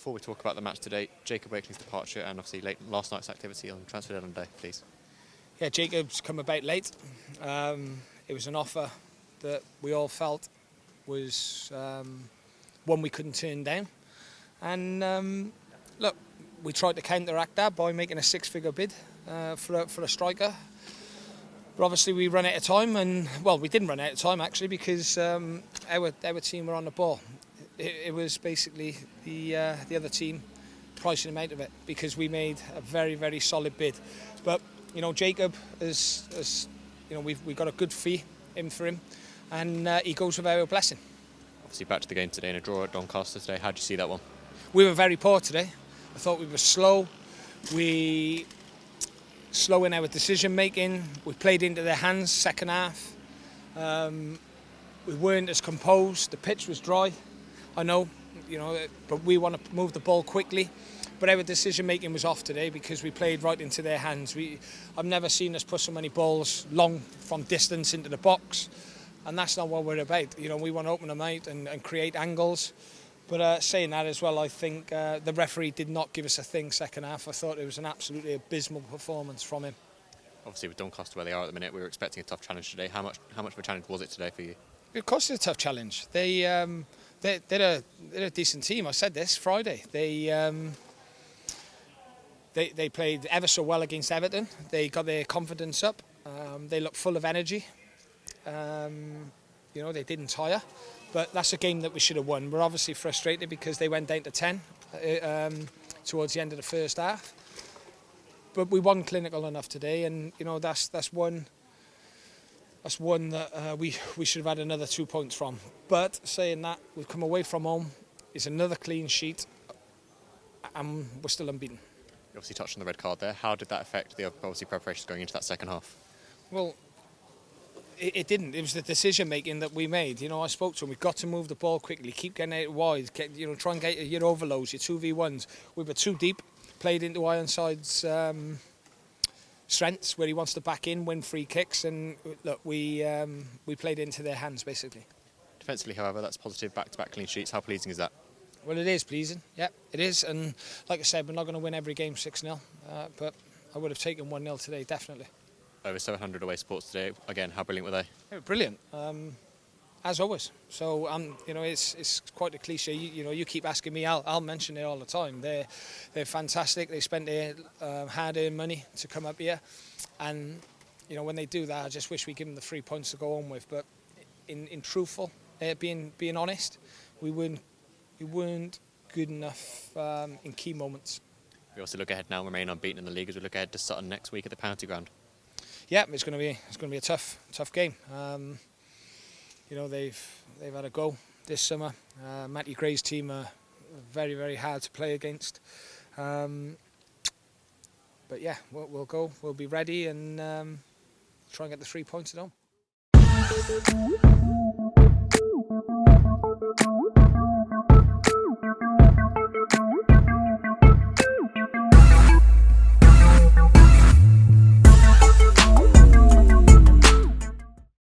Before we talk about the match today, Jacob Wakeley's departure and obviously last night's activity on transfer deadline day, please. Yeah, Jacob's come about late. It was an offer that we all felt was one we couldn't turn down. And look, we tried to counteract that by making a six-figure bid for a striker. But obviously we ran out of time, and well, we didn't run out of time actually, because our team were on the ball. It was basically the other team pricing him out of it, because we made a very, very solid bid. But you know, Jacob is you know, we got a good fee in for him, and he goes with our blessing. Obviously back to the game today in a draw at Doncaster today. How did you see that one? We were very poor today. I thought we were slow. Slow in our decision making. We played into their hands second half. We weren't as composed. The pitch was dry. I know, you know, but we want to move the ball quickly. But our decision making was off today because we played right into their hands. I've never seen us put so many balls long from distance into the box, and that's not what we're about. You know, we want to open them out and create angles. But saying that as well, I think the referee did not give us a thing second half. I thought it was an absolutely abysmal performance from him. Obviously with Doncaster where they are at the minute, we were expecting a tough challenge today. How much of a challenge was it today for you? Of course it's a tough challenge. They're a decent team. I said this Friday. They played ever so well against Everton. They got their confidence up. They looked full of energy. You know, they didn't tire. But that's a game that we should have won. We're obviously frustrated because they went down to 10 towards the end of the first half. But we won clinical enough today, and you know, that's one that we should have had another 2 points from. But saying that, we've come away from home. It's another clean sheet, and we're still unbeaten. You obviously touched on the red card there. How did that affect the obviously preparations going into that second half? Well, it didn't. It was the decision making that we made. You know, I spoke to him. We've got to move the ball quickly, keep getting out wide, try and get your overloads, your 2v1s. We were too deep, played into Ironside's strengths, where he wants to back in, win free kicks, and look, we played into their hands basically. Defensively, however, that's positive. Back-to-back clean sheets. How pleasing is that? Well, it is pleasing. Yeah, it is. And like I said, we're not going to win every game 6-0, but I would have taken 1-0 today, definitely. Over 700 away supports today. Again, how brilliant were they? They were brilliant, as always. So, you know, it's quite a cliche. You know, you keep asking me, I'll mention it all the time. They're fantastic. They spent their hard-earned money to come up here, and you know, when they do that, I just wish we give them the 3 points to go home with. But in truthful, being honest, we weren't good enough in key moments. We also look ahead now, remain unbeaten in the league as we look ahead to Sutton next week at the penalty ground. Yeah, it's going to be a tough game. You know, they've had a go this summer. Matty Gray's team are very, very hard to play against. But yeah, we'll go. We'll be ready and try and get the 3 points at home.